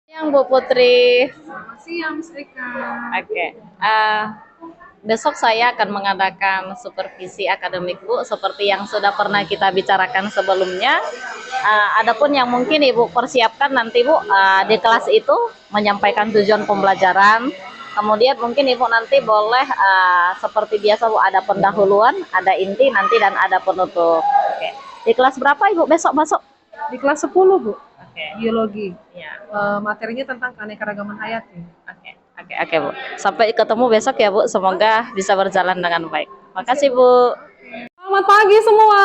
Siang Bu Putri. Selamat siang, Mas Eka. Oke, besok saya akan mengadakan supervisi akademik Bu, seperti yang sudah pernah kita bicarakan sebelumnya. Adapun yang mungkin Ibu persiapkan nanti Bu, di kelas itu menyampaikan tujuan pembelajaran. Kemudian mungkin Ibu nanti boleh seperti biasa Bu, ada pendahuluan, ada inti nanti dan ada penutup. Oke. Di kelas berapa Ibu besok masuk? Di kelas 10, Bu, Oke. biologi. Ya. Materinya tentang keanekaragaman hayati. Oke, oke Bu. Sampai ketemu besok ya Bu. Semoga bisa berjalan dengan baik. Makasih Bu. Selamat pagi semua.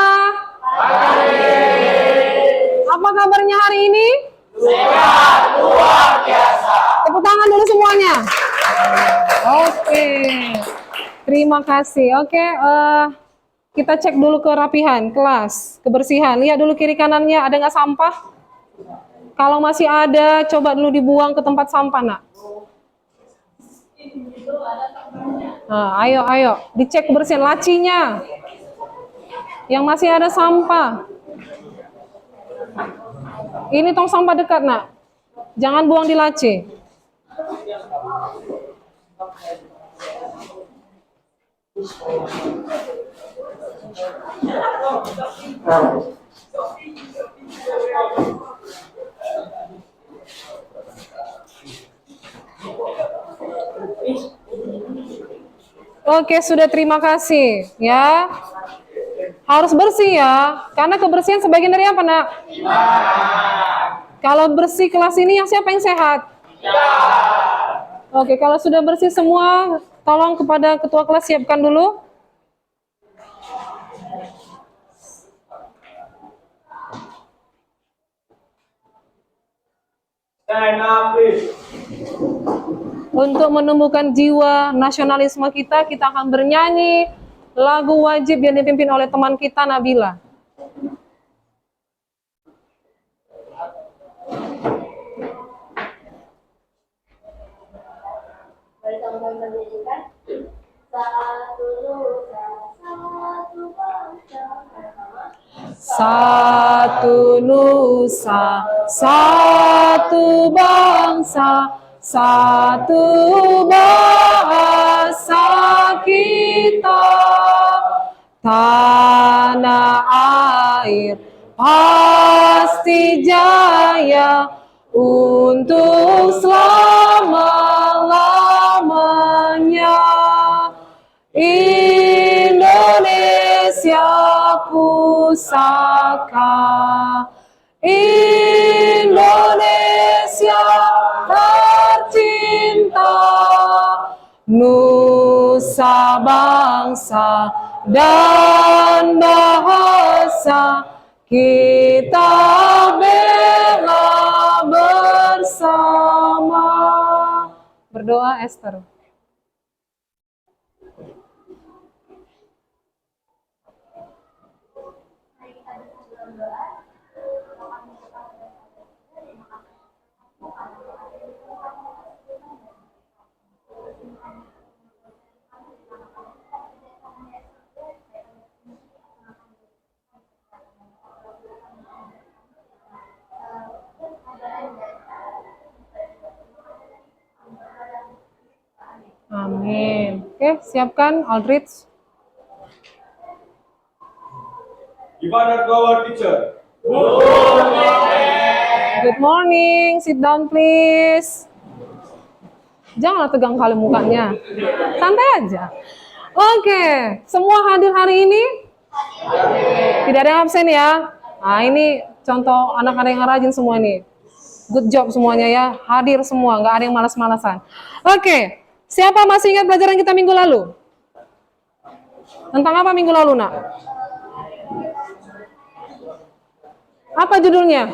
Apa kabarnya hari ini? Sehat, luar biasa. Tepuk tangan dulu semuanya. Oke. Terima kasih. Oke, kita cek dulu kerapihan kelas, kebersihan. Lihat dulu kiri kanannya ada nggak sampah? Kalau masih ada, coba dulu dibuang ke tempat sampah, Nak. Nah, ayo, dicek kebersihan lacinya. Yang masih ada sampah. Ini tong sampah dekat, Nak. Jangan buang di laci. Oke, sudah, terima kasih ya. Harus bersih ya, karena kebersihan sebagian dari apa, Nak? Kalau bersih kelas ini yang siapa yang sehat? Oke, kalau sudah bersih semua, tolong kepada ketua kelas siapkan dulu. Untuk menumbuhkan jiwa nasionalisme kita akan bernyanyi lagu wajib yang dipimpin oleh teman kita, Nabila. Satu nusa, satu bangsa, satu bahasa kita, tanah air pasti jaya untuk selama-lamanya. Indonesia pusaka, Indonesia tercinta, nusa bangsa dan bahasa kita bela bersama. Berdoa, Esther. Amin. Oke, siapkan Aldrich. Gimana kawan teacher? Good morning. Sit down please. Janganlah tegang kali mukanya. Santai aja. Oke, semua hadir hari ini? Tidak ada yang absen ya? Nah, ini contoh anak-anak yang rajin semua nih. Good job semuanya ya. Hadir semua, nggak ada yang malas-malasan. Oke, siapa masih ingat pelajaran kita minggu lalu? Tentang apa minggu lalu, Nak? Apa judulnya?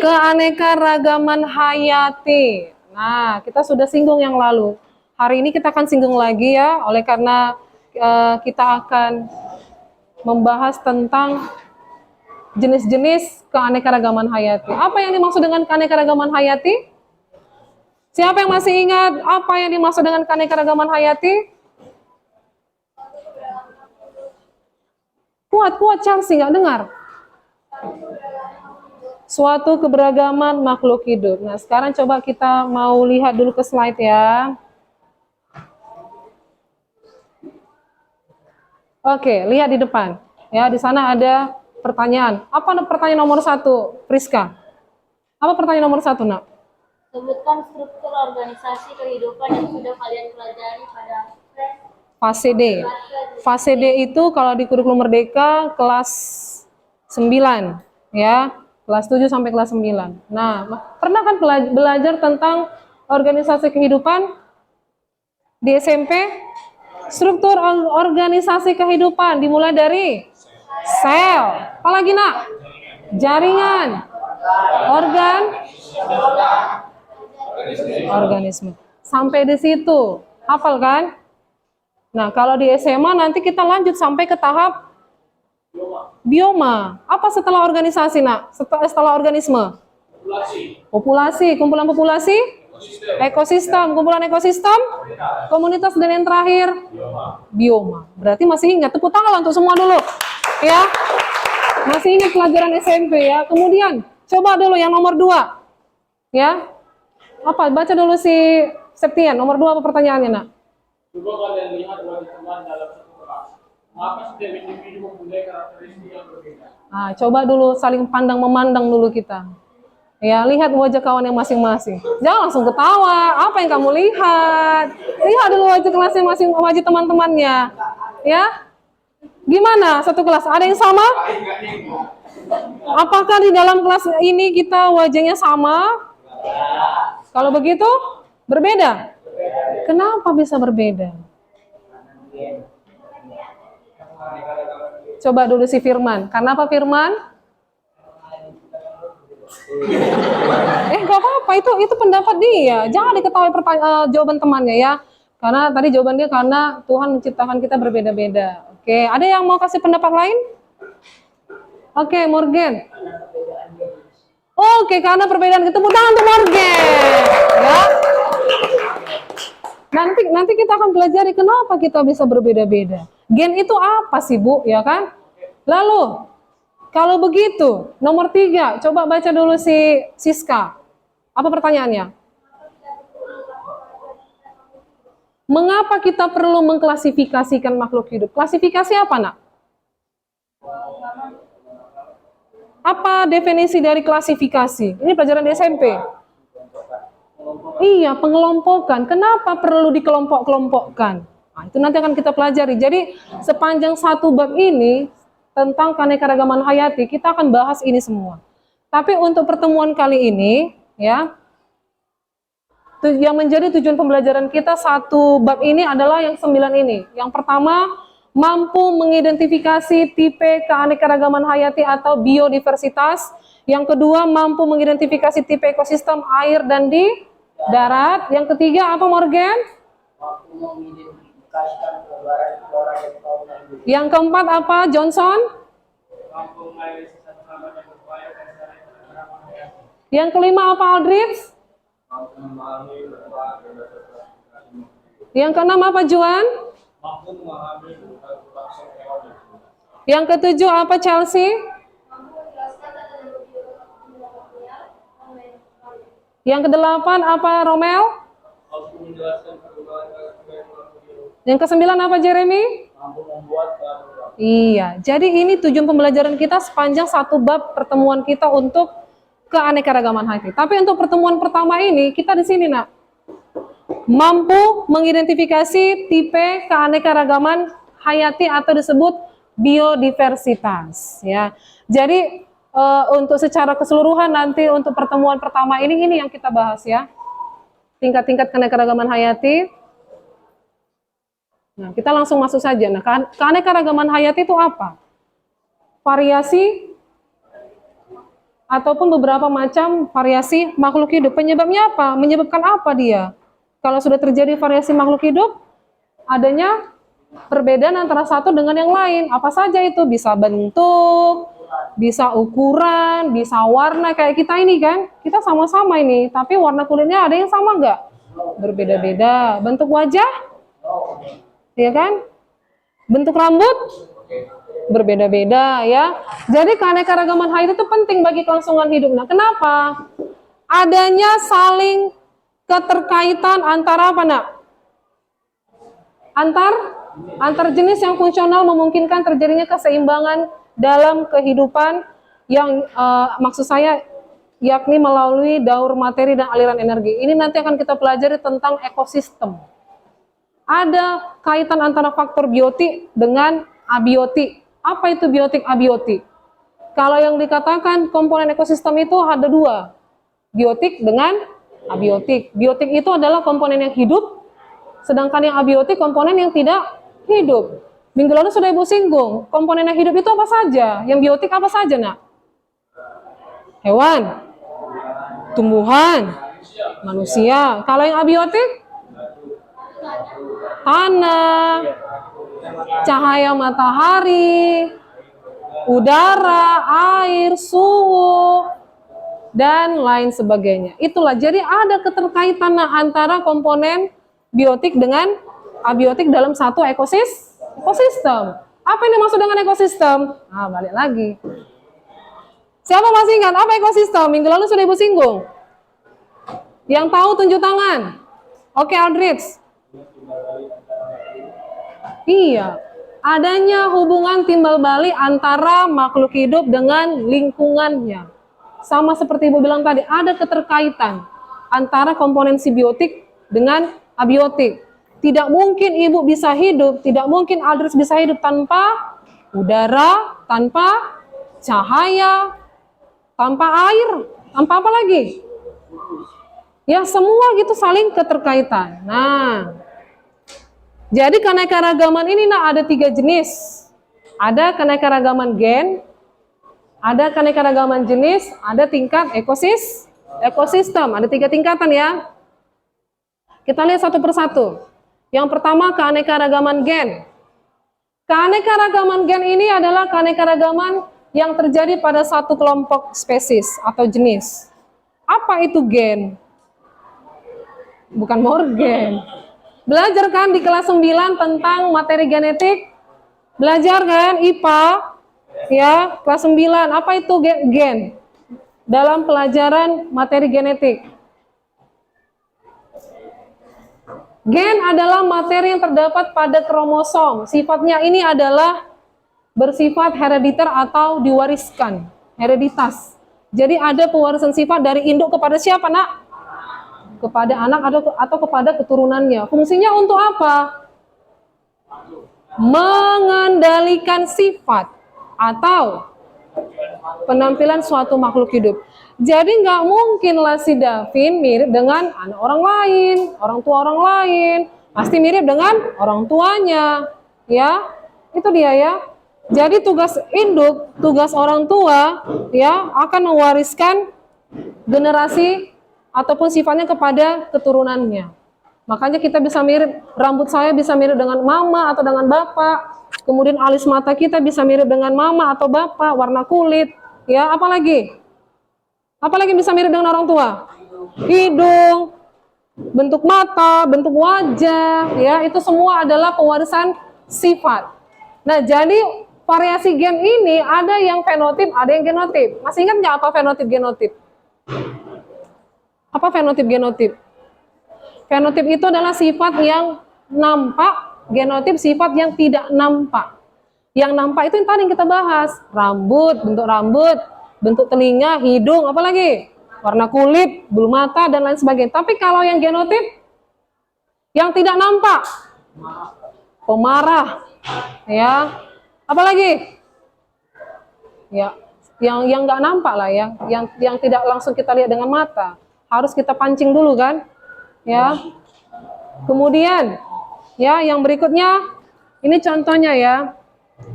Keanekaragaman hayati. Nah, kita sudah singgung yang lalu. Hari ini kita akan singgung lagi ya, oleh karena kita akan membahas tentang jenis-jenis keanekaragaman hayati. Apa yang dimaksud dengan keanekaragaman hayati? Siapa yang masih ingat apa yang dimaksud dengan keanekaragaman hayati? Kuat, Chelsea, nggak dengar? suatu keberagaman makhluk hidup. Nah, sekarang coba kita mau lihat dulu ke slide ya. Oke, lihat di depan. Ya, di sana ada pertanyaan. Apa pertanyaan nomor 1, Friska? Apa pertanyaan nomor 1, Nak? Sebutkan struktur organisasi kehidupan yang sudah kalian pelajari pada Fase D. Fase D itu kalau di kurikulum Merdeka kelas 9, ya. Kelas 7 sampai kelas 9. Nah, pernah kan belajar tentang organisasi kehidupan di SMP? Struktur organisasi kehidupan dimulai dari sel. Apalagi, Nak? Jaringan. Organisme. Sampai di situ. Hafal kan? Nah, kalau di SMA nanti kita lanjut sampai ke tahap bioma. Apa setelah organisasi, Nak? Setelah organisme? Populasi. Kumpulan populasi? Ekosistem. Kumpulan ekosistem? Komunitas, dan yang terakhir? Bioma. Berarti masih ingat? Tepuk tangan untuk semua dulu. Ya. Masih ingat pelajaran SMP ya. Kemudian, coba dulu yang nomor 2. Ya. Apa? Baca dulu si Septian. Nomor 2 apa pertanyaannya, Nak? Coba kalian lihat wajah teman dalam satu kelas. Maka setiap individu mempunyai karakteristik yang berbeda. Nah, coba dulu saling pandang memandang dulu kita. Ya, lihat wajah kawan yang masing-masing. Jangan langsung ketawa. Apa yang kamu lihat? Lihat dulu wajah kelasnya wajah teman-temannya. Ya. Gimana satu kelas? Ada yang sama? Apakah di dalam kelas ini kita wajahnya sama? Kalau begitu, berbeda. Kenapa bisa berbeda? Coba dulu si Firman. Kenapa Firman? Gak apa-apa, itu pendapat dia. Jangan diketahui jawaban temannya ya. Karena tadi jawaban dia karena Tuhan menciptakan kita berbeda-beda. Oke, ada yang mau kasih pendapat lain? Oke, Morgan. Oke, karena perbedaan, tepuk tangan untuk Morgan. Ya. Nanti kita akan pelajari kenapa kita bisa berbeda-beda. Gen itu apa sih, Bu? Ya kan? Lalu, kalau begitu, nomor 3, coba baca dulu si Siska. Apa pertanyaannya? Mengapa kita perlu mengklasifikasikan makhluk hidup? Klasifikasi apa, Nak? Apa definisi dari klasifikasi? Ini pelajaran di SMP. Iya, pengelompokan. Kenapa perlu dikelompok-kelompokkan? Nah, itu nanti akan kita pelajari. Jadi, sepanjang satu bab ini, tentang keanekaragaman hayati, kita akan bahas ini semua. Tapi untuk pertemuan kali ini, ya, yang menjadi tujuan pembelajaran kita satu bab ini adalah yang 9 ini. Yang pertama, mampu mengidentifikasi tipe keanekaragaman hayati atau biodiversitas. Yang kedua, mampu mengidentifikasi tipe ekosistem air dan di darat. Yang ketiga, apa Morgan? Mampu mengidentifikasikan flora dan fauna hidup. Yang keempat, apa Johnson? Mampu menganalisis satu sama dan berupaya dan secara keanekaragaman hayati. Yang kelima, apa Aldrich? Mampu memahami berbagai klasifikasi. Yang keenam, apa Juan? Mampu memahami berbagai faktor hewan dan tumbuhan. Yang ketujuh, apa Chelsea? Yang kedelapan, apa Romel? Mampu menjelaskan perkembangan karakteristik makhluk hidup. Yang kesembilan, apa Jeremy? Mampu membuat peraturan. Iya, jadi ini tujuan pembelajaran kita sepanjang satu bab pertemuan kita untuk keanekaragaman hayati. Tapi untuk pertemuan pertama ini, kita di sini, Nak. Mampu mengidentifikasi tipe keanekaragaman hayati atau disebut biodiversitas. Ya, jadi untuk secara keseluruhan nanti untuk pertemuan pertama ini yang kita bahas ya. Tingkat-tingkat keanekaragaman hayati. Nah, kita langsung masuk saja. Nah, keanekaragaman hayati itu apa? Variasi ataupun beberapa macam variasi makhluk hidup. Penyebabnya apa? Menyebabkan apa dia? Kalau sudah terjadi variasi makhluk hidup, adanya perbedaan antara satu dengan yang lain. Apa saja itu? Bisa bentuk, bisa ukuran, bisa warna. Kayak kita ini kan, kita sama-sama ini. Tapi warna kulitnya ada yang sama nggak? Berbeda-beda. Bentuk wajah? Ya kan? Bentuk rambut? berbeda-beda ya. Jadi keanekaragaman hayati itu penting bagi kelangsungan hidup. Nah, kenapa? Adanya saling keterkaitan antara apa, Nak? Antar jenis yang fungsional memungkinkan terjadinya keseimbangan dalam kehidupan yang maksud saya yakni melalui daur materi dan aliran energi. Ini nanti akan kita pelajari tentang ekosistem. Ada kaitan antara faktor biotik dengan abiotik. Apa itu biotik abiotik? Kalau yang dikatakan komponen ekosistem itu ada dua, biotik dengan abiotik. Biotik itu adalah komponen yang hidup, sedangkan yang abiotik komponen yang tidak hidup. Minggu lalu sudah Ibu singgung, komponen yang hidup itu apa saja? Yang biotik apa saja, Nak? Hewan, tumbuhan, manusia. Kalau yang abiotik? Tanah, cahaya matahari, udara, air, suhu, dan lain sebagainya. Itulah, jadi ada keterkaitan antara komponen biotik dengan abiotik dalam satu ekosistem. Apa yang dimaksud dengan ekosistem? Nah, balik lagi. Siapa masih ingat apa ekosistem? Minggu lalu sudah Ibu singgung. Yang tahu tunjuk tangan. Oke, Aldrich. Iya, adanya hubungan timbal balik antara makhluk hidup dengan lingkungannya. Sama seperti Ibu bilang tadi, ada keterkaitan antara komponen biotik dengan abiotik. Tidak mungkin Ibu bisa hidup, tidak mungkin Aldrich bisa hidup tanpa udara, tanpa cahaya, tanpa air, tanpa apa lagi? Ya, semua gitu saling keterkaitan. Nah, jadi keanekaragaman ini ada 3 jenis. Ada keanekaragaman gen, ada keanekaragaman jenis, ada tingkat ekosistem. Ada 3 tingkatan ya. Kita lihat satu persatu. Yang pertama keanekaragaman gen. Keanekaragaman gen ini adalah keanekaragaman yang terjadi pada satu kelompok spesies atau jenis. Apa itu gen? Bukan morgen. Belajar kan di kelas 9 tentang materi genetik? Belajar kan IPA? Ya, kelas 9. Apa itu gen? Dalam pelajaran materi genetik. Gen adalah materi yang terdapat pada kromosom. Sifatnya ini adalah bersifat herediter atau diwariskan. Hereditas. Jadi ada pewarisan sifat dari induk kepada siapa, Nak? Kepada anak atau kepada keturunannya. Fungsinya untuk apa? Mengendalikan sifat atau penampilan suatu makhluk hidup. Jadi nggak mungkinlah si Davin mirip dengan anak orang lain, orang tua orang lain. Pasti mirip dengan orang tuanya. Ya, itu dia ya. Jadi tugas induk, tugas orang tua ya akan mewariskan generasi ataupun sifatnya kepada keturunannya. Makanya kita bisa mirip, rambut saya bisa mirip dengan mama atau dengan bapak. Kemudian alis mata kita bisa mirip dengan mama atau bapak, warna kulit. Ya, apalagi? Apalagi bisa mirip dengan orang tua? Hidung, bentuk mata, bentuk wajah, ya, itu semua adalah pewarisan sifat. Nah, jadi variasi gen ini ada yang fenotip, ada yang genotip. Masih ingat nggak apa fenotip genotip? Apa fenotip genotip? Fenotip itu adalah sifat yang nampak, genotip sifat yang tidak nampak. Yang nampak itu yang tadi kita bahas, rambut, bentuk telinga, hidung, apalagi warna kulit, bulu mata dan lain sebagainya. Tapi kalau yang genotip yang tidak nampak, pemarah, ya, apalagi, ya, yang nggak nampak lah, yang tidak langsung kita lihat dengan mata, harus kita pancing dulu kan, ya. Kemudian, ya, yang berikutnya, ini contohnya ya.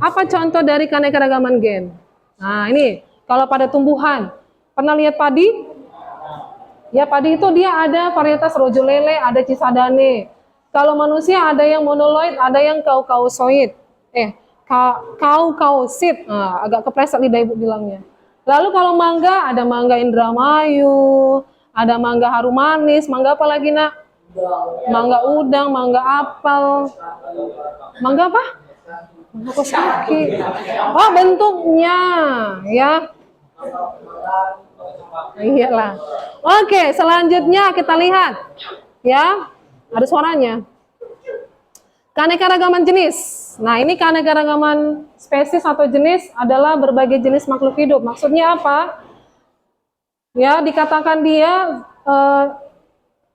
Apa contoh dari keanekaragaman gen? Nah, ini kalau pada tumbuhan, pernah lihat padi? Ya, padi itu dia ada varietas rojo lele, ada cisadane. Kalau manusia ada yang monoloid, ada yang kaukausoid. Kaukausit. Nah, agak kepleset lidah Ibu bilangnya. Lalu kalau mangga, ada mangga Indramayu, ada mangga harum manis, mangga apa lagi, Nak? Mangga udang, mangga apel. Mangga apa? Aku sakit. Oh, bentuknya ya. Iyalah. Oke, selanjutnya kita lihat ya. Ada suaranya. Keanekaragaman jenis. Nah, ini keanekaragaman spesies atau jenis adalah berbagai jenis makhluk hidup. Maksudnya apa? Ya, dikatakan dia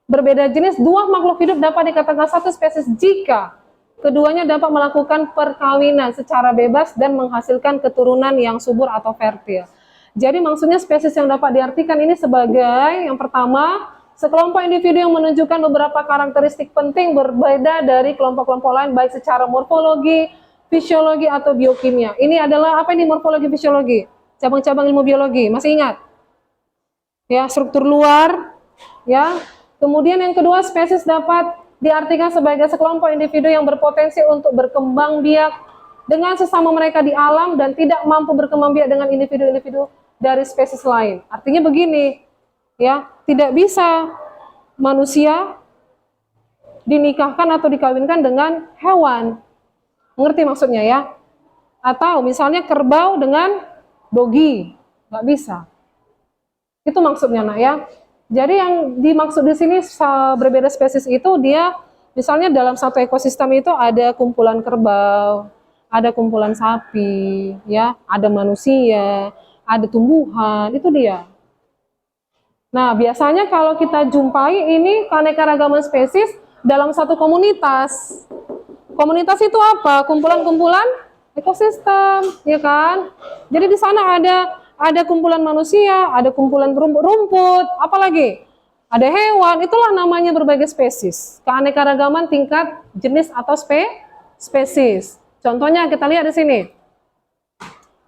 berbeda jenis, dua makhluk hidup dapat dikatakan satu spesies jika keduanya dapat melakukan perkawinan secara bebas dan menghasilkan keturunan yang subur atau fertil. Jadi maksudnya spesies yang dapat diartikan ini sebagai yang pertama, sekelompok individu yang menunjukkan beberapa karakteristik penting berbeda dari kelompok-kelompok lain baik secara morfologi, fisiologi atau biokimia. Ini adalah apa ini morfologi fisiologi? Cabang-cabang ilmu biologi. Masih ingat? Ya, struktur luar, ya. Kemudian yang kedua, spesies dapat diartikan sebagai sekelompok individu yang berpotensi untuk berkembang biak dengan sesama mereka di alam dan tidak mampu berkembang biak dengan individu-individu dari spesies lain. Artinya begini, ya, tidak bisa manusia dinikahkan atau dikawinkan dengan hewan. Mengerti maksudnya ya? Atau misalnya kerbau dengan dogi, nggak bisa. Itu maksudnya nak ya. Jadi yang dimaksud di sini berbeda spesies itu dia misalnya dalam satu ekosistem itu ada kumpulan kerbau, ada kumpulan sapi, ya, ada manusia, ada tumbuhan, itu dia. Nah, biasanya kalau kita jumpai ini keanekaragaman spesies dalam satu komunitas. Komunitas itu apa? Kumpulan-kumpulan ekosistem, ya kan? Jadi di sana ada kumpulan manusia, ada kumpulan rumput, apalagi ada hewan, itulah namanya berbagai spesies. Keanekaragaman tingkat jenis atau spesies. Contohnya kita lihat di sini.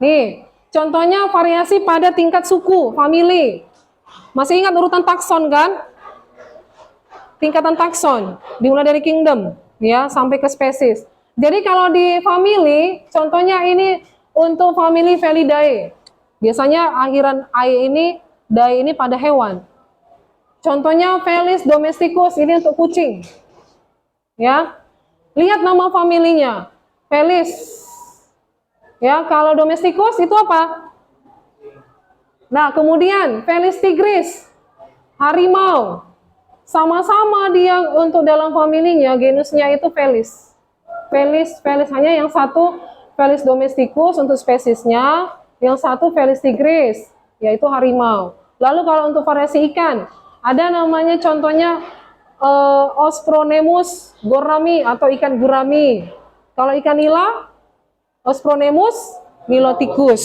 Nih, contohnya variasi pada tingkat suku, famili. Masih ingat urutan takson kan? Tingkatan takson, dimulai dari kingdom, ya, sampai ke spesies. Jadi kalau di famili, contohnya ini untuk famili Felidae. Biasanya akhiran ai ini, dae ini pada hewan. Contohnya Felis domesticus, ini untuk kucing. Ya. Lihat nama familinya. Felis. Ya, kalau domesticus itu apa? Nah, kemudian Felis tigris, harimau. Sama-sama dia untuk dalam familinya, genusnya itu Felis. Felis hanya yang satu Felis domesticus untuk spesiesnya. Yang satu Felis tigris, yaitu harimau. Lalu kalau untuk variasi ikan, ada namanya contohnya Ospronemus gorami atau ikan gurami. Kalau ikan nila, Ospronemus niloticus.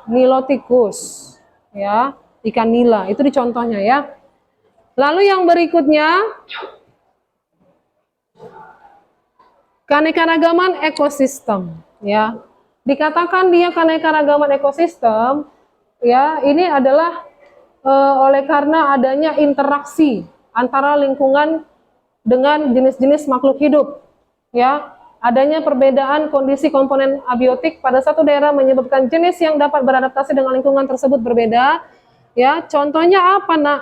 Niloticus, ya, ikan nila, itu dicontohnya ya. Lalu yang berikutnya, keanekaragaman ekosistem, ya. Dikatakan dia keanekaragaman ekosistem, ya, ini adalah oleh karena adanya interaksi antara lingkungan dengan jenis-jenis makhluk hidup, ya. Adanya perbedaan kondisi komponen abiotik pada satu daerah menyebabkan jenis yang dapat beradaptasi dengan lingkungan tersebut berbeda, ya. Contohnya apa, nak?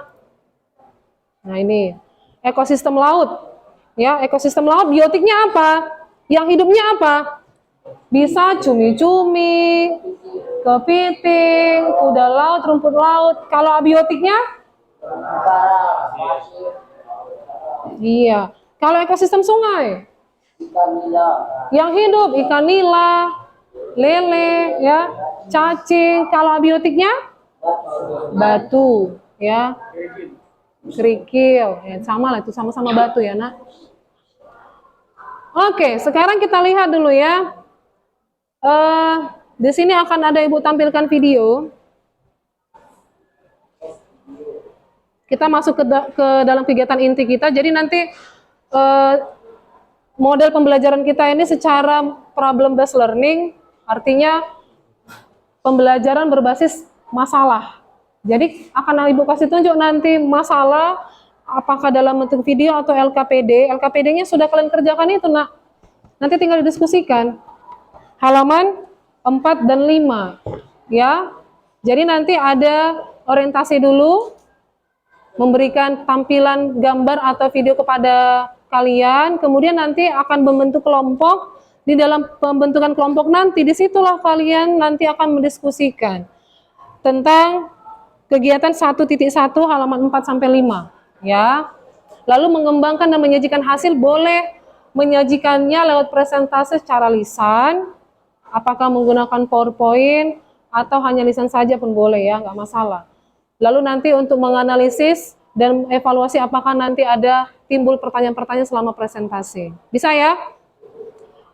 Nah, ini ekosistem laut, ya. Ekosistem laut biotiknya apa? Yang hidupnya apa? Bisa cumi-cumi, kepiting, kuda laut, rumput laut. Kalau abiotiknya? Iya. Kalau ekosistem sungai? Ikan nila. Yang hidup ikan nila, lele, ya, cacing. Kalau abiotiknya? Batu, ya. Kerikil, ya, sama lah, itu sama-sama batu ya, nak. Oke, sekarang kita lihat dulu ya. Di sini akan ada ibu tampilkan video. Kita masuk ke dalam kegiatan inti kita. Jadi nanti model pembelajaran kita ini secara problem based learning, artinya pembelajaran berbasis masalah. Jadi akan ibu kasih tunjuk nanti masalah, apakah dalam bentuk video atau LKPD. LKPD-nya sudah kalian kerjakan itu, nak. Nanti tinggal didiskusikan. Halaman 4 dan 5, ya. Jadi nanti ada orientasi dulu, memberikan tampilan gambar atau video kepada kalian, kemudian nanti akan membentuk kelompok di dalam pembentukan kelompok nanti, disitulah kalian nanti akan mendiskusikan tentang kegiatan 1.1 halaman 4 sampai 5, ya. Lalu mengembangkan dan menyajikan hasil, boleh menyajikannya lewat presentase secara lisan, apakah menggunakan PowerPoint atau hanya lisan saja pun boleh ya, nggak masalah. Lalu nanti untuk menganalisis dan evaluasi apakah nanti ada timbul pertanyaan-pertanyaan selama presentasi. Bisa ya?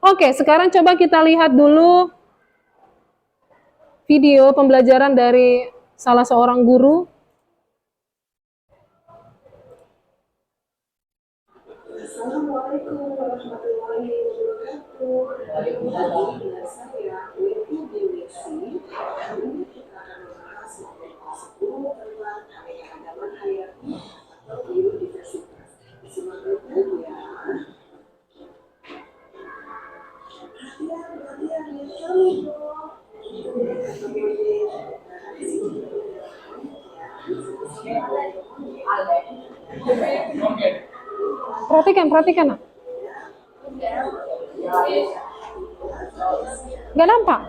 Oke, sekarang coba kita lihat dulu video pembelajaran dari salah seorang guru. Assalamualaikum warahmatullahi wabarakatuh. Dengan saya Weti Dewi. Hari ini kita akan membahas materi kelas 10 tentang keanekaragaman hayati atau biodiversitas. Simak dulu ya. Perhatian ya kami dong. Oke. Perhatikan. Nggak nampak?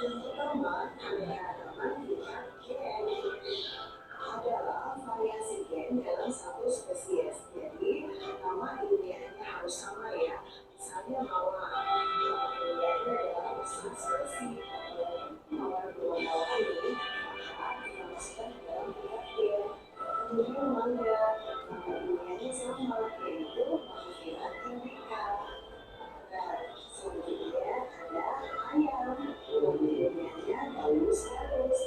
Yang pertama, keanekaragaman tingkat gen adalah variasi gen dalam satu spesies. Jadi, nama ilmiahnya harus sama ya. Misalnya mawar, nama ilmiahnya adalah usus spesies. Mawar beruang-mawar ini maka dimasukkan ke dalam tingkat gen. Kemudian mangga, nama ilmiahnya sama, yaitu Mangifera indica. Nah, selanjutnya ada ayam. Ilmiahnya Gallus gallus,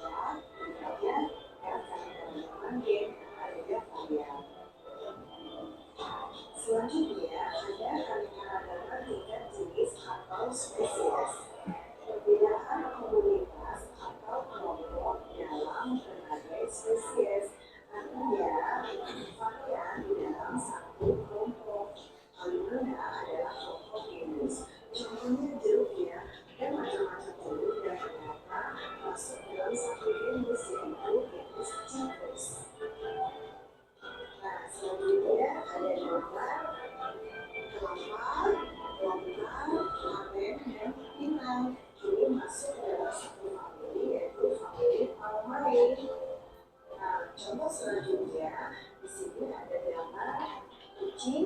maka tingkatnya keanekaragaman gen ada varian. Selanjutnya ada keanekaragaman tingkat jenis atau spesies. Perbedaan komunitas atau kelompok dalam berbagai spesies. Artinya, varian di dalam satu kelompok. Paling adalah kelompok genus. Contohnya jeruk ya, dan macam-macam jeruk dan ternyata masuk dalam satu genus, yaitu genus Citrus. Nah, selanjutnya ada lombar, aren, dan pinang. Ini masuk dalam satu famili, yaitu famili Palmae. Nah, contoh selanjutnya di sini ada gambar kucing,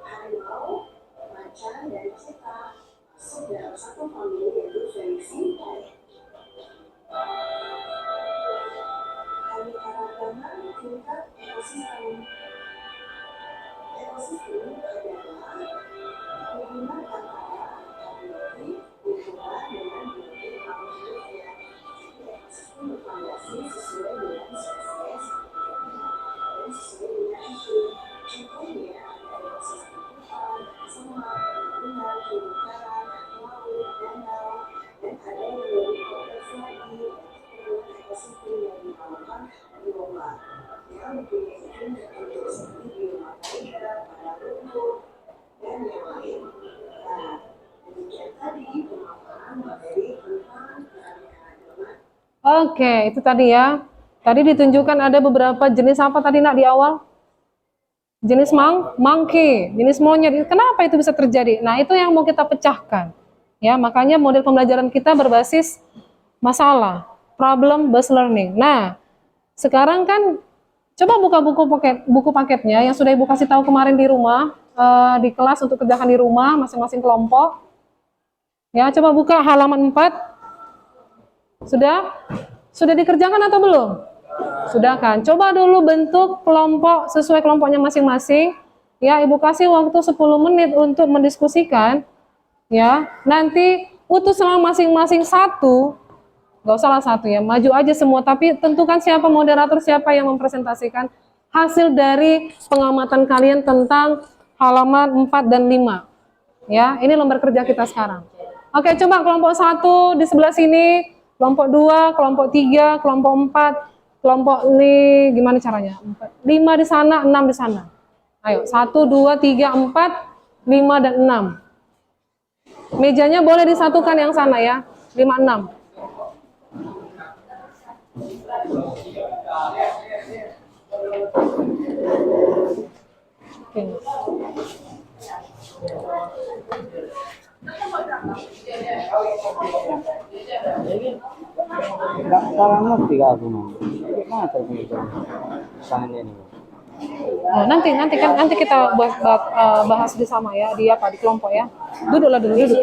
harimau, macan, dan cheetah masuk dalam satu famili, yaitu Felicitae. Keanekaragaman tingkat ekosistem. Ekosistem adalah hubungan antara biotik, lingkungan, dengan biotik manusia. Jadi ekosistem bervariasi sesuai dengan spesies dan sesuai dengan iklim. Contohnya ada ekosistem hutan, semak, gunung, terumbu karang, laut, danau, dan ada yang lebih kompleks lagi, yaitu ekosistem yang dinamakan bioma. Yang mempunyai iklim tertentu seperti bioma taiga, padang rumput, dan yang lain. Nah, demikian tadi pemaparan materi tentang keanekaragaman. Oke, itu tadi ya. Tadi ditunjukkan ada beberapa jenis apa tadi nak di awal? Jenis monkey, jenis monyet. Kenapa itu bisa terjadi? Nah, itu yang mau kita pecahkan. Ya, makanya model pembelajaran kita berbasis masalah, problem based learning. Nah, sekarang kan coba buka buku paketnya yang sudah Ibu kasih tahu kemarin di rumah, di kelas untuk kerjakan di rumah masing-masing kelompok. Ya, coba buka halaman 4. Sudah dikerjakan atau belum? Sudah kan? Coba dulu bentuk kelompok sesuai kelompoknya masing-masing. Ya, Ibu kasih waktu 10 menit untuk mendiskusikan. Ya, nanti utuslah masing-masing satu. Gak usah satu ya, maju aja semua. Tapi tentukan siapa moderator, siapa yang mempresentasikan hasil dari pengamatan kalian tentang halaman 4 dan 5. Ya, ini lembar kerja kita sekarang. Oke, coba kelompok 1 di sebelah sini. kelompok 2, kelompok 3, kelompok 4, kelompok ini gimana caranya? 5 di sana, 6 di sana. Ayo, 1, 2, 3, 4, 5, dan 6. Mejanya boleh disatukan yang sana ya, 5, 6. Oke. Parang ngerti ka ako ma'am. Gimana tayo dito? Saan yan nih? Oh, nanti kita bahas bersama ya di apa di kelompok ya. Duduklah dulu, duduk.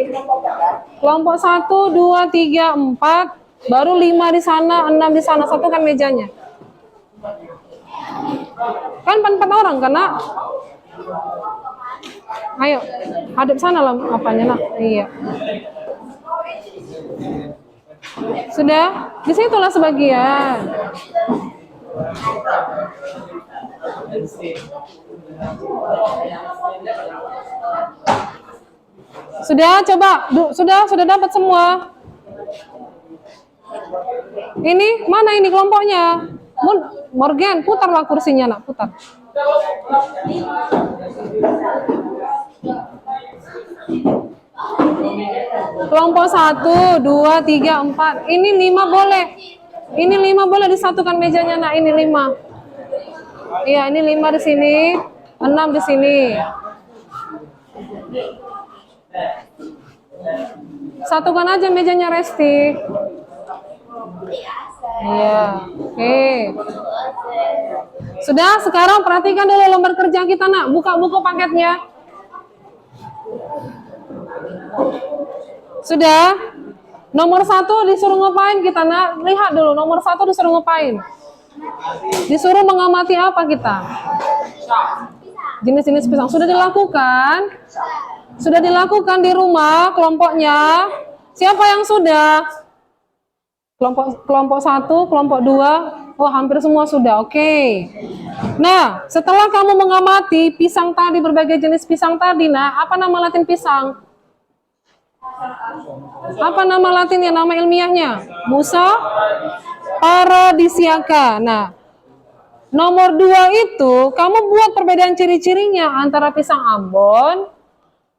Kelompok 1, 2, 3, 4, baru 5 di sana, 6 di sana, satukan mejanya. Kan 4 orang kan, Nak? Ayo, hadap sana lah apanya, Nak. Iya. Sudah? Di situlah sebagian. Sudah, coba. Sudah dapat semua. Ini, mana ini kelompoknya? Morgan, putarlah kursinya, Nak, putar. Kelompok 1, 2, 3, 4. Ini 5 boleh. Ini 5 boleh disatukan mejanya, Nak. Ini 5. Iya, ini 5 di sini, 6 di sini. Satukan aja mejanya, Resti. Iya, oke. Sudah, sekarang perhatikan dulu lembar kerja kita, Nak. Buka buku paketnya. Sudah. Nomor 1 disuruh ngapain kita, Nak? Lihat dulu, nomor 1 disuruh ngapain? Disuruh mengamati apa kita? Jenis-jenis pisang. Sudah dilakukan? Sudah dilakukan di rumah kelompoknya? Siapa yang sudah? Kelompok 1, kelompok 2. Oh, hampir semua sudah. Oke. Nah, setelah kamu mengamati pisang tadi, berbagai jenis pisang tadi, nah, apa nama Latin pisang? Apa nama Latinnya, nama ilmiahnya? Musa paradisiaca. Nah, nomor 2 itu kamu buat perbedaan ciri-cirinya antara pisang Ambon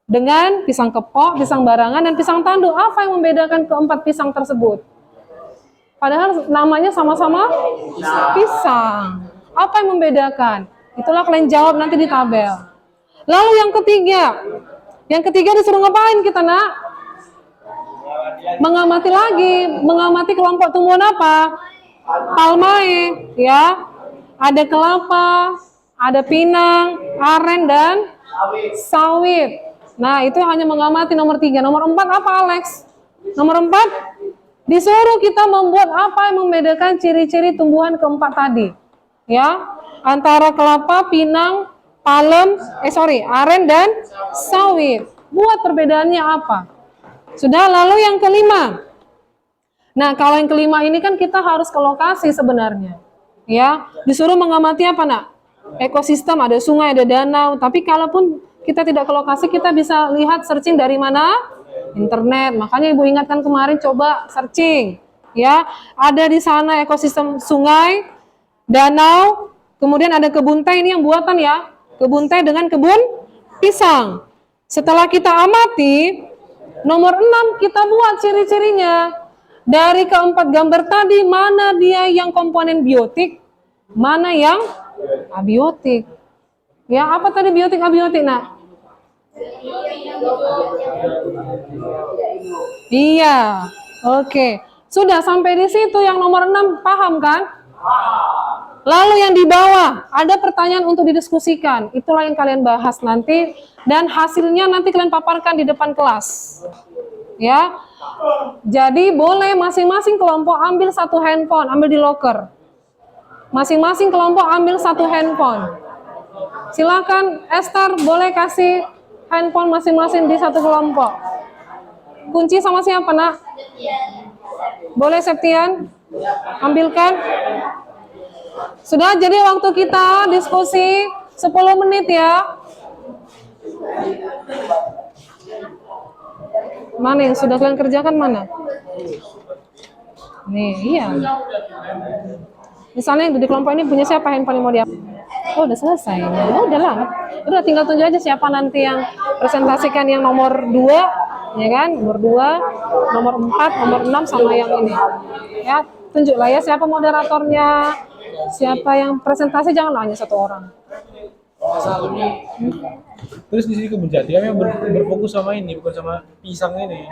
dengan pisang kepok, pisang barangan, dan pisang tanduk. Apa yang membedakan keempat pisang tersebut? Padahal namanya sama-sama pisang. Apa yang membedakan? Itulah kalian jawab nanti di tabel. Lalu yang ketiga disuruh ngapain kita, Nak? Mengamati lagi, mengamati kelompok tumbuhan apa? Palmae, ya. Ada kelapa, ada pinang, aren, dan sawit. Nah, itu hanya mengamati nomor 3. Nomor 4 apa, Alex? Nomor 4, disuruh kita membuat apa yang membedakan ciri-ciri tumbuhan keempat tadi. Ya, antara kelapa, pinang, palem, aren, dan sawit. Buat perbedaannya apa? Sudah, lalu yang kelima. Nah, kalau yang kelima ini kan kita harus ke lokasi sebenarnya. Ya, disuruh mengamati apa, Nak? Ekosistem, ada sungai, ada danau. Tapi kalaupun kita tidak ke lokasi, kita bisa lihat searching dari mana? Internet. Makanya Ibu ingatkan kemarin, coba searching. Ya, ada di sana ekosistem sungai, danau, kemudian ada kebun teh, ini yang buatan ya. Kebun teh dengan kebun pisang. Setelah kita amati, nomor 6 kita buat ciri-cirinya. Dari keempat gambar tadi, mana dia yang komponen biotik, mana yang abiotik. Ya, apa tadi biotik, abiotik, Nak? Iya, oke. Sudah sampai di situ yang nomor 6, paham kan? Lalu yang di bawah, ada pertanyaan untuk didiskusikan. Itulah yang kalian bahas nanti. Dan hasilnya nanti kalian paparkan di depan kelas. Ya, jadi boleh masing-masing kelompok ambil satu handphone, ambil di locker. Masing-masing kelompok ambil satu handphone. Silakan Esther, boleh kasih handphone masing-masing di satu kelompok. Kunci sama siapa, Nak? Boleh Septian? Ambilkan. Sudah, jadi waktu kita diskusi 10 menit ya. Mana yang sudah kalian kerjakan, mana? Nih, iya. Misalnya di kelompok ini punya siapa handphone yang mau dia? Oh, udah selesai. Oh, udahlah. Udah tinggal tunjuk aja siapa nanti yang presentasikan yang nomor 2, ya kan? Nomor 2, nomor 4, nomor 6 sama yang ini. Ya, tunjuklah ya siapa moderatornya, siapa yang presentasi, janganlah hanya satu orang. Terus di sini kebun jati kami berfokus sama ini, bukan sama pisang ini.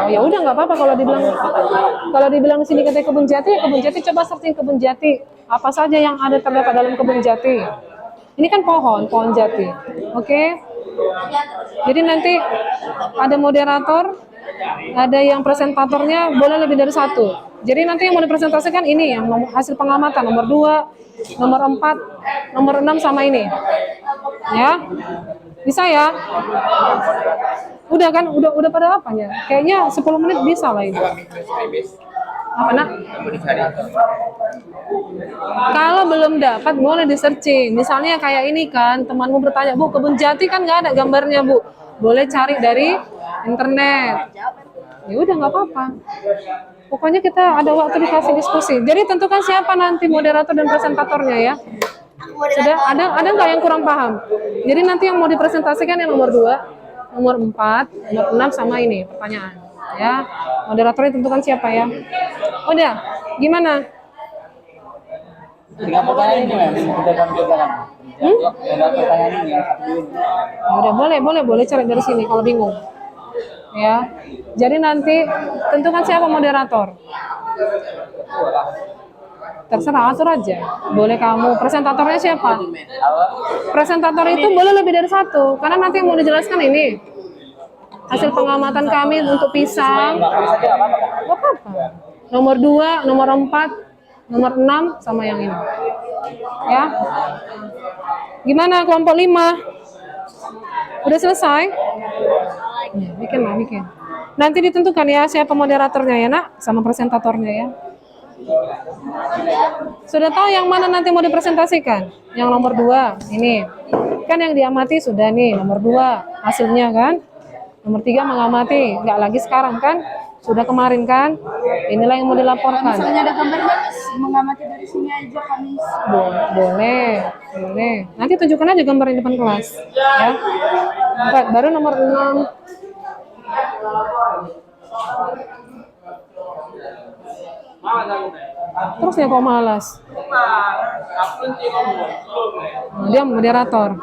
Oh, ya udah nggak apa-apa kalau dibilang di sini katanya kebun jati coba searching kebun jati apa saja yang ada terdapat dalam kebun jati. Ini kan pohon jati, oke? Jadi nanti ada moderator, ada yang presentatornya, boleh lebih dari satu. Jadi nanti yang mau dipresentasikan ini yang hasil pengamatan nomor 2, nomor 4, nomor 6 sama ini, ya? Bisa ya? Udah kan? Udah pada apanya? Kayaknya 10 menit bisa lah ini. Apa nak? Kalau belum dapat boleh di searching. Misalnya kayak ini kan, temanmu bertanya, Bu, kebun jati kan nggak ada gambarnya, Bu. Boleh cari dari internet. Ya udah nggak apa-apa. Pokoknya kita ada waktu dikasih diskusi. Jadi tentukan siapa nanti moderator dan presentatornya ya. Sudah ada nggak yang kurang paham? Jadi nanti yang mau dipresentasikan yang nomor 2, nomor 4, nomor 6 sama ini pertanyaan. Ya, moderatornya tentukan siapa ya. Udah, gimana? 3 pertanyaan ini Mem, kita akan kerjakan. Ada pertanyaan ini ya. Ya udah boleh cari dari sini kalau bingung. Ya. Jadi nanti tentukan siapa moderator. Terserah, atur aja. Boleh kamu. Presentatornya siapa? Presentator itu boleh lebih dari satu. Karena nanti yang mau dijelaskan ini. Hasil pengamatan kami untuk pisang. Gak apa-apa. Nomor 2, nomor 4, nomor 6, sama yang ini. Ya. Gimana kelompok 5? Udah selesai? Ya, bikin. Nanti ditentukan ya siapa moderatornya ya nak, sama presentatornya ya. Sudah tahu yang mana nanti mau dipresentasikan? Yang nomor 2, ini. Kan yang diamati sudah nih, nomor 2 hasilnya kan. Nomor 3 mengamati, nggak lagi sekarang kan. Sudah kemarin kan. Inilah yang mau dilaporkan. Misalnya ada gambarnya, mengamati dari sini aja kami. Boleh. Nanti tunjukkan aja gambar di depan kelas. Ya. 4, baru nomor 6. Terus ya kok malas? Nah, dia moderator.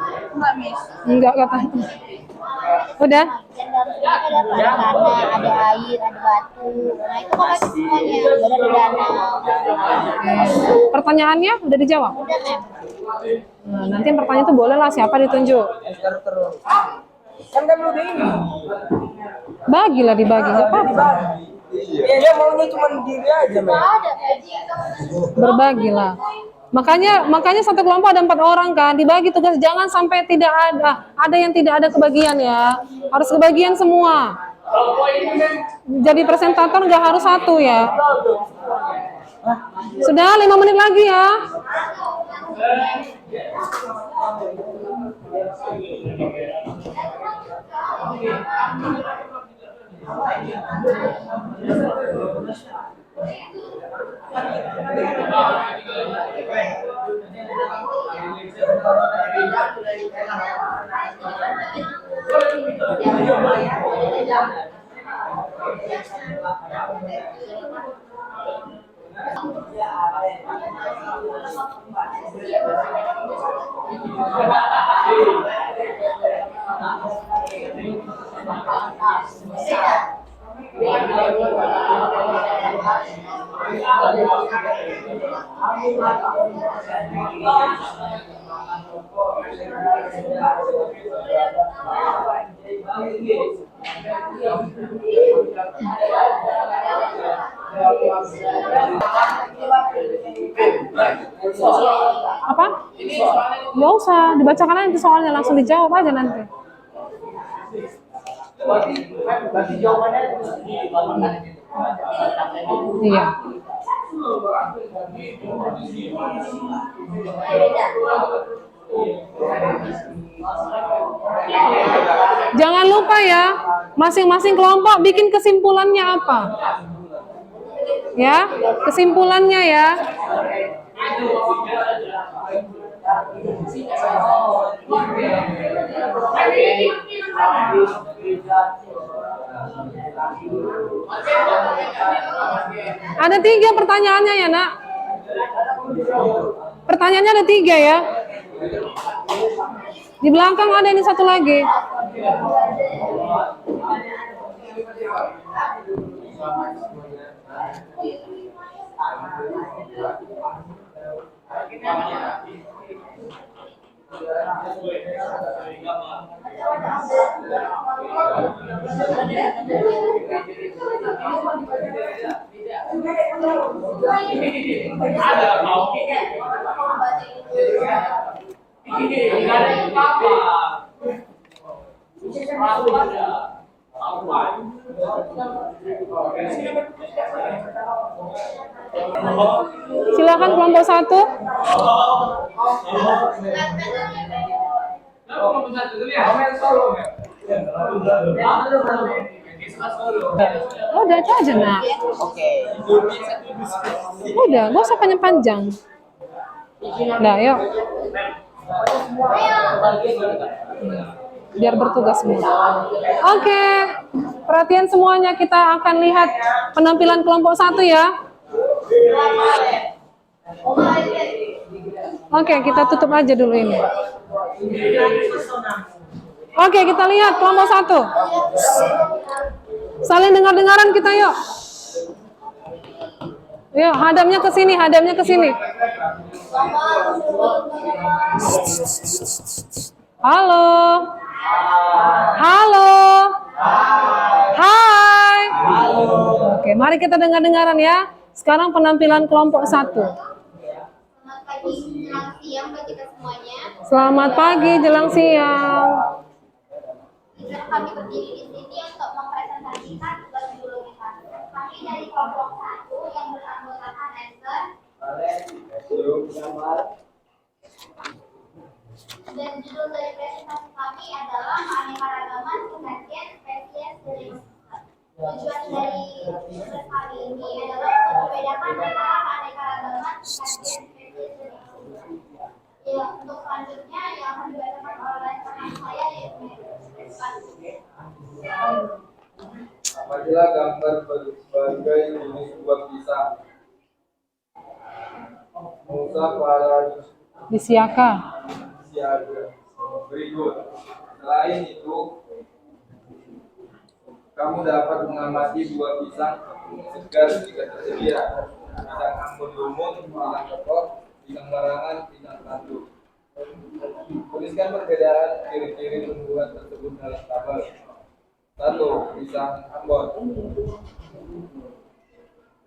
Enggak katanya. Udah? Dan dalam sini ada tanah, ada air, ada batu. Nah itu kok pakai semuanya. Ada danau. Pertanyaannya udah dijawab? Udah Mem. Nah, nanti yang pertanyaan itu boleh lah siapa ditunjuk. Bagilah dibagi, nggak apa-apa. Dia maunya cuma diri aja Mem. Ada Berbagilah. Makanya satu kelompok ada 4 orang kan, dibagi tugas, jangan sampai tidak ada yang tidak ada kebagian ya, harus kebagian semua. Jadi presentator nggak harus satu ya. Sudah 5 menit lagi ya. Apa? Nggak usah, dibacakan aja nanti soalnya, langsung dijawab aja nanti. Iya. Jangan lupa ya, masing-masing kelompok bikin kesimpulannya apa. Ya, kesimpulannya ya. Ada 3 pertanyaannya ya, Nak. Pertanyaannya ada 3 ya. Di belakang ada ini satu lagi. Silakan kelompok 1. Oh, udah itu aja, Nak. Udah, gak usah panjang-panjang. Nah, yuk. Biar bertugas semua. Oke, perhatian semuanya, kita akan lihat penampilan kelompok 1 ya. Oke, kita tutup aja dulu ini. Oke, kita lihat kelompok 1. Saling dengar-dengaran kita yuk. Yuk, hadapnya ke sini, hadapnya ke sini. Halo. Halo. Hai. Oke, mari kita dengar-dengaran ya. Sekarang penampilan kelompok 1. Selamat pagi, jelang siang buat kita semuanya. Selamat pagi jelang siang. Kami berdiri di sini untuk mempresentasikan tugas guru kita. Kami dari kelompok 1 yang beranggotakan Esther dan judul dari presentasi kami adalah keanekaragaman pengkajian spesies dari manusia. Tujuan dari tugas kali ini adalah untuk membedakan antara keanekaragaman pengkajian spesies dari manusia. Ya, untuk selanjutnya yang akan dibacakan oleh rekan saya yaitu Amatilah gambar berbagai jenis buah pisang. Musa para Disiaka. siaga. Berikut. Selain itu, kamu dapat mengamati buah pisang segar jika tersedia. Pisang ambon lumut, pisang kepok, pisang barangan, pisang tanduk. Tuliskan perbedaan ciri-ciri tumbuhan tersebut dalam tabel. 1. Pisang ambon.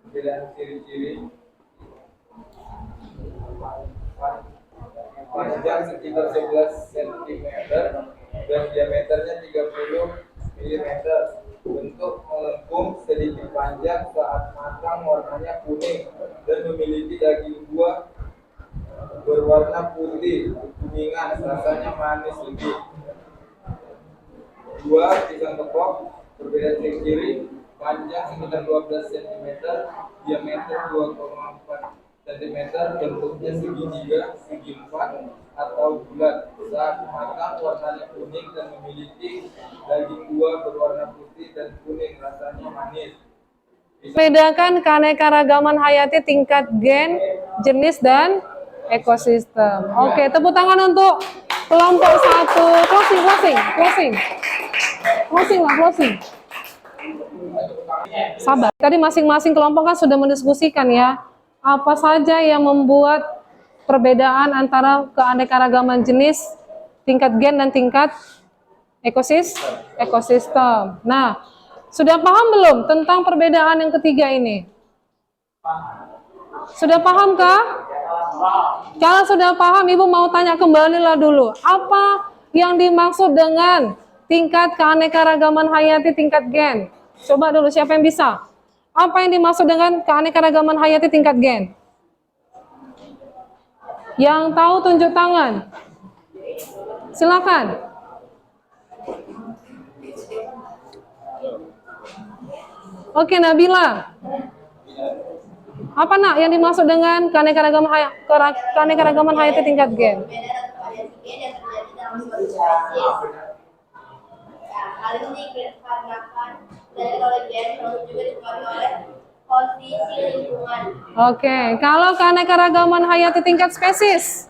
Perbedaan ciri-ciri panjang sekitar 11 cm dan diameternya 30 mm. Bentuk melengkung, sedikit panjang, saat matang warnanya kuning dan memiliki daging buah berwarna putih, kuningan, rasanya manis legit. 2. Pisang kepok. Perbedaan ciri-ciri panjang sekitar 12 cm, diameter 2,4 cm, bentuknya segitiga, segi 4 atau bulat. Saat matang warnanya kuning dan memiliki daging buah berwarna putih dan kuning, rasanya manis. Bedakan keanekaragaman hayati tingkat gen, jenis dan ekosistem. Oke, tepuk tangan untuk kelompok 1. Closing. Sabar. Tadi masing-masing kelompok kan sudah mendiskusikan ya. Apa saja yang membuat perbedaan antara keanekaragaman jenis, tingkat gen dan tingkat ekosistem. Nah, sudah paham belum tentang perbedaan yang ketiga ini? Sudah paham kah? Kalau sudah paham, Ibu mau tanya kembali lah dulu. Apa yang dimaksud dengan tingkat keanekaragaman hayati tingkat gen? Coba dulu, siapa yang bisa? Apa yang dimaksud dengan keanekaragaman hayati tingkat gen? Yang tahu tunjuk tangan. Silakan. Oke, Nabila. Apa nak yang dimaksud dengan keanekaragaman hayati tingkat gen? Perbedaan atau variasi gen yang terjadi dalam suatu spesies. Ya, hal ini dikarenakan dari oleh gen, lalu juga dipengaruhi oleh kondisi lingkungan. Oke, kalau keanekaragaman hayati tingkat spesies,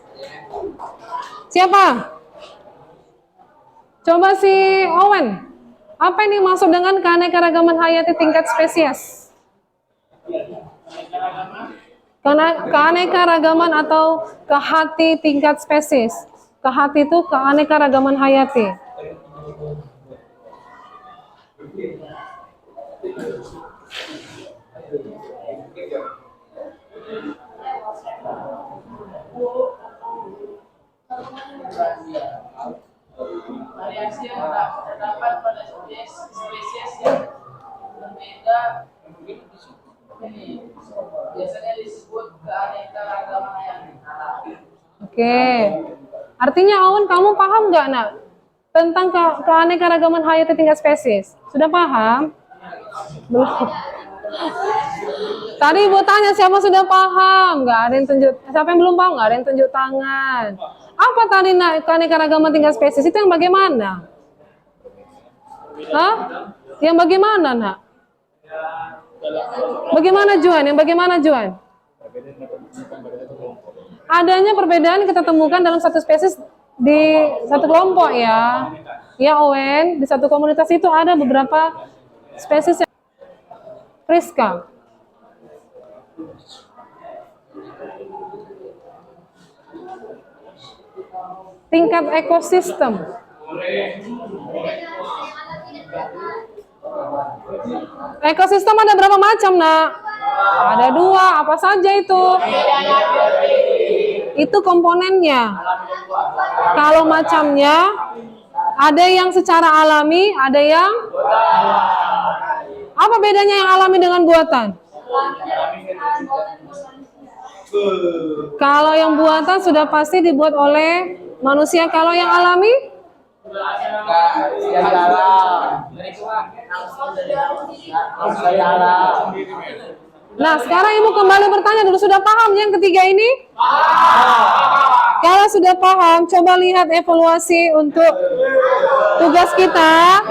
siapa? Coba si Owen. Apa yang dimaksud dengan keanekaragaman hayati tingkat spesies? Keanekaragaman atau kehati tingkat spesies. Kehati itu keanekaragaman hayati. Variasi yang terdapat pada spesies yang berbeda ini biasanya disebut keanekaragaman hayati. Oke. Artinya Owen, kamu paham nggak nak tentang keanekaragaman hayati tingkat spesies? Sudah paham? Belum. Tadi ibu tanya siapa sudah paham? Nggak ada yang tunjuk. Siapa yang belum paham? Nggak ada yang tunjuk tangan. Apa tadi nak keanekaragaman tingkat spesies itu yang bagaimana? Hah? Yang bagaimana nak? Bagaimana Juan? Yang bagaimana Juan? Adanya perbedaan kita temukan dalam satu spesies di satu kelompok ya. Ya Owen, di satu komunitas itu ada beberapa spesies yang Friska. Tingkat ekosistem. Ekosistem ada berapa macam, nak? Ada 2, apa saja itu? Itu komponennya. Kalau macamnya, ada yang secara alami, ada yang... Apa bedanya yang alami dengan buatan? Kalau yang buatan sudah pasti dibuat oleh manusia. Kalau yang alami? Nah, sekarang ibu kembali bertanya dulu, sudah paham yang ketiga ini? Kalau sudah paham, coba lihat evaluasi untuk tugas kita.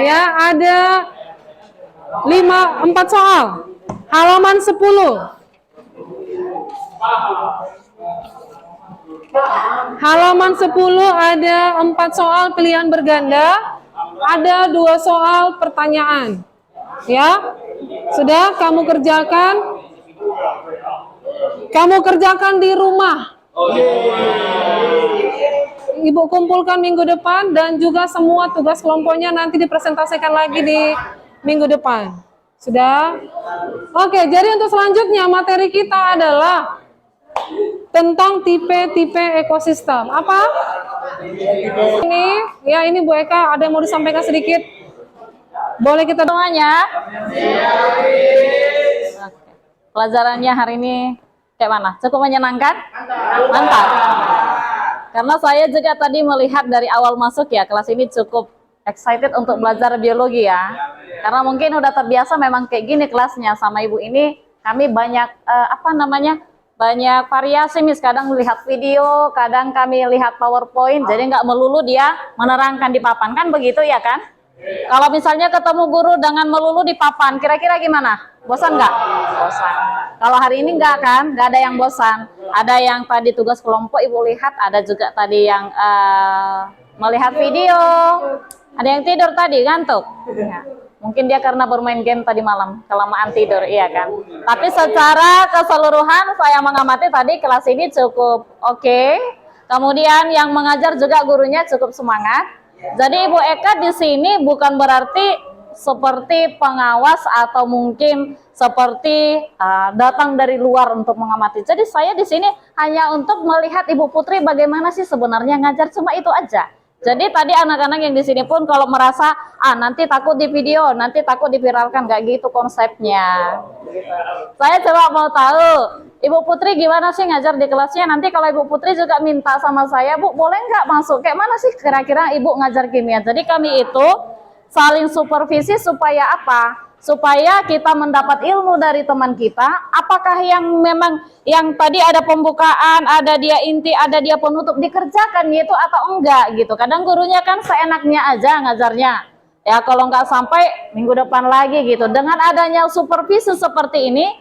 Ya, ada 4 soal. Halaman 10. Halaman 10 ada 4 soal pilihan berganda, ada 2 soal pertanyaan. Ya, sudah kamu kerjakan di rumah. Ibu kumpulkan minggu depan dan juga semua tugas kelompoknya nanti dipresentasikan lagi di minggu depan. Sudah? Oke, jadi untuk selanjutnya materi kita adalah tentang tipe-tipe ekosistem. Apa? Ini, ya ini Bu Eka, ada yang mau disampaikan sedikit? Boleh kita Semuanya. Pelajarannya hari ini kayak mana? Cukup menyenangkan? Mantap. Karena saya juga tadi melihat dari awal masuk ya, kelas ini cukup excited untuk belajar biologi ya. Karena mungkin udah terbiasa memang kayak gini kelasnya sama ibu ini. Kami banyak banyak variasi, kadang lihat video, kadang kami lihat PowerPoint, jadi nggak melulu dia menerangkan di papan, kan begitu ya kan? Kalau misalnya ketemu guru dengan melulu di papan, kira-kira gimana? Bosan nggak? Bosan. Kalau hari ini nggak kan? Nggak ada yang bosan. Ada yang tadi tugas kelompok ibu lihat, ada juga tadi yang melihat video, ada yang tidur tadi, ngantuk. Ya. Mungkin dia karena bermain game tadi malam, kelamaan tidur, iya kan? Tapi secara keseluruhan saya mengamati tadi kelas ini cukup oke. Kemudian yang mengajar juga gurunya cukup semangat. Jadi Ibu Eka di sini bukan berarti seperti pengawas atau mungkin seperti datang dari luar untuk mengamati. Jadi saya di sini hanya untuk melihat Ibu Putri bagaimana sih sebenarnya ngajar, cuma itu aja. Jadi tadi anak-anak yang di sini pun kalau merasa nanti takut di video, nanti takut diviralkan, gak gitu konsepnya. Saya coba mau tahu Ibu Putri gimana sih ngajar di kelasnya. Nanti kalau Ibu Putri juga minta sama saya, Bu boleh nggak masuk? Kayak mana sih kira-kira Ibu ngajar kimia? Jadi kami itu saling supervisi supaya apa? supaya kita mendapat ilmu dari teman kita. Apakah yang memang yang tadi ada pembukaan, ada dia inti, ada dia penutup dikerjakan gitu atau enggak gitu. Kadang gurunya kan seenaknya aja ngajarnya. Ya kalau nggak sampai minggu depan lagi gitu. Dengan adanya supervisi seperti ini,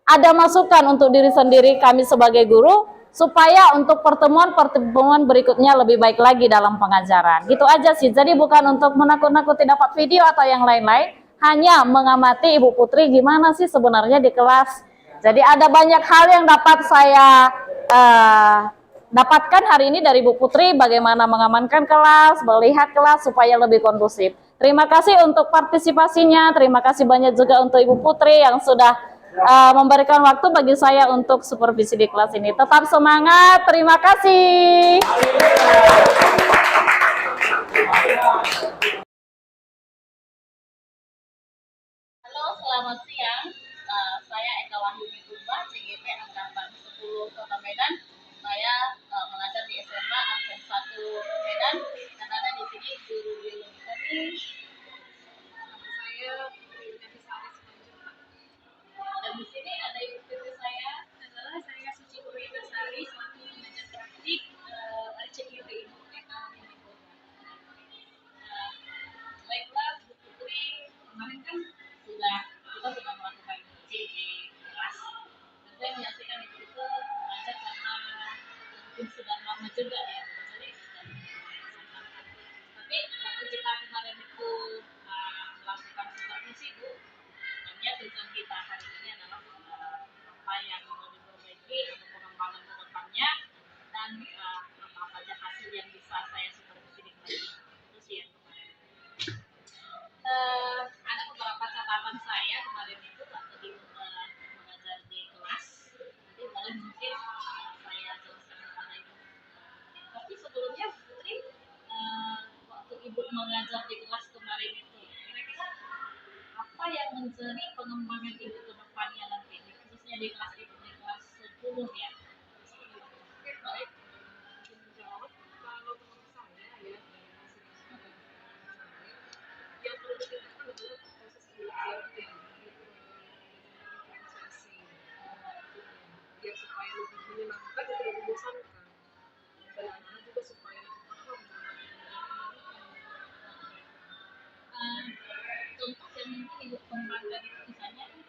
ada masukan untuk diri sendiri kami sebagai guru supaya untuk pertemuan-pertemuan berikutnya lebih baik lagi dalam pengajaran. Gitu aja sih. Jadi bukan untuk menakut-nakuti dapat video atau yang lain-lain, hanya mengamati Ibu Putri gimana sih sebenarnya di kelas. Jadi ada banyak hal yang dapat saya dapatkan hari ini dari Bu Putri, bagaimana mengamankan kelas, melihat kelas supaya lebih kondusif. Terima kasih untuk partisipasinya, terima kasih banyak juga untuk Ibu Putri yang sudah memberikan waktu bagi saya untuk supervisi di kelas ini. Tetap semangat, terima kasih. Halo, selamat siang. Saya Eka Wahyuni Purba, CGP Angkatan 10 Kota Medan. Saya mengajar di SMA Advent 1 Medan dan ada di sini guru biologi kami. Saya dan di sini ada ibu guru saya adalah saya Suci Puri Bersari selaku mengajar praktik RCQP Ilmu Ekonomi Lingkungan. Baiklah, Bu Putri, kemarin kan kita sudah melakukan uji di kelas. Dan saya menyaksikan itu mengajar karena mungkin sudah lama juga ya, jadi tapi waktu kita kemarin itu melakukan supervisi Bu, sebenarnya tujuan kita hari ini adalah apa yang mau diperbaiki untuk pengembangan ke depannya dan apa saja hasil yang bisa saya supervisi di kelas ini. Terus yang kemarin ada beberapa catatan saya kemarin itu waktu mengajar di kelas. Nanti boleh mungkin saya jelaskan kepada Ibu. Tapi sebelumnya Putri, waktu Ibu mengajar di kelas kemarin itu, kira-kira apa yang menjadi pengembangan Ibu ke depannya nanti, khususnya di kelas Ibu di kelas 10 ya? Baik. Menjawab kalau menurut saya ya yang perlu dilakukan adalah proses belajar yang diferensiasi biar supaya lebih menyenangkan dan tidak membosankan dan anak-anak juga supaya lebih paham contoh yang mungkin Ibu kembangkan itu misalnya kan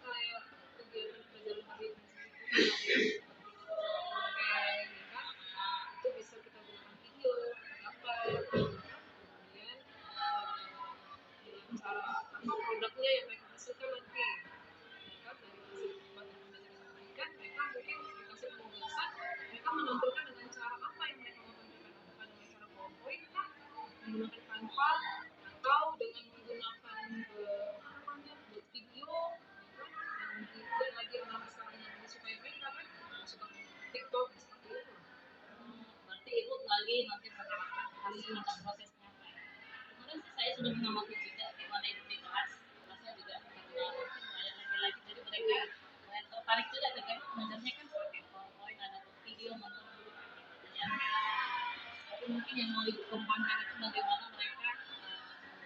kayak kegiatan belajar hari ini itu bisa kita berikan video apa kemudian dengan cara apa produknya yang mereka hasilkan nanti kan dari hasil pembelajaran yang diberikan mereka mungkin dikasih penugasan mereka menampilkan dengan cara apa yang mereka mau tampilkan apakah dengan cara PowerPoint kah menggunakan Canva atau dengan menggunakan buat video yang lagi ramai sekarang yang disukai mereka kan suka TikTok seperti itu. Berarti Ibu lagi nanti menerapkan hasil dan prosesnya. Kemarin sih saya sudah mengamati juga bagaimana Ibu di kelas. Kelasnya juga karena mungkin banyak laki-laki jadi mereka tertarik juga dengan mengajarnya kan pakai PowerPoint ada video nonton dulu. Tapi mungkin yang mau Ibu kembangkan itu bagaimana mereka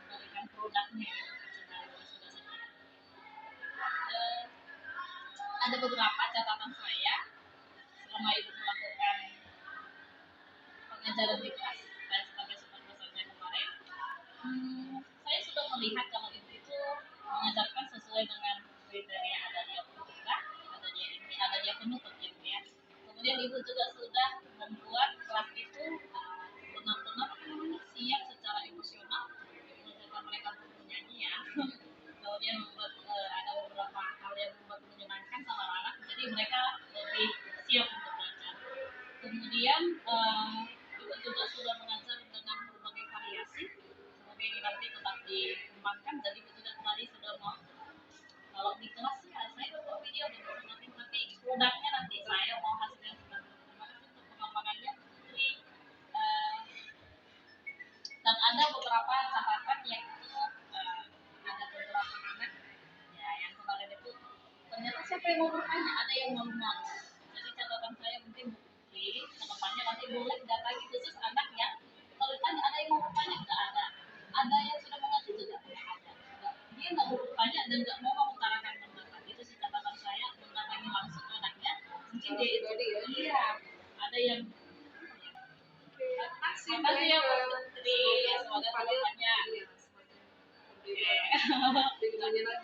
memberikan produknya ada beberapa catatan saya selama Ibu melakukan pengajaran di kelas saya sebagai supervisornya kemarin. Saya sudah melihat kalau Ibu itu mengajarkan sesuai dengan kriteria ada dia pembuka, ada dia ini, ada dia penutup gitu ya. Kemudian Ibu juga sudah membuat kelas itu benar-benar siap secara emosional mengajarkan mereka untuk menyanyi ya. Kemudian membuat ada beberapa hal yang membuat menyenangkan sama anak, jadi mereka lebih siap untuk belajar. Kemudian Ibu juga sudah mengajar dengan berbagai variasi, semoga ini nanti tetap dikembangkan. Jadi Ibu juga tadi sudah mau kalau di kelas ya saya buat video dan nanti produknya nanti saya mau hasilnya seperti terima kasih untuk pengembangannya Putri. Dan ada beberapa catatan yang itu ada beberapa anak ya yang kemarin itu ternyata siapa yang mau bertanya ada yang malu-malu. Jadi catatan saya mungkin Putri kedepannya nanti boleh datangi khusus anak yang kalau ditanya ada yang mau bertanya nggak ada yang sudah mengerti juga nggak ada dia nggak yang Makasih ya Bu Putri, semoga kedepannya lebih menyenangkan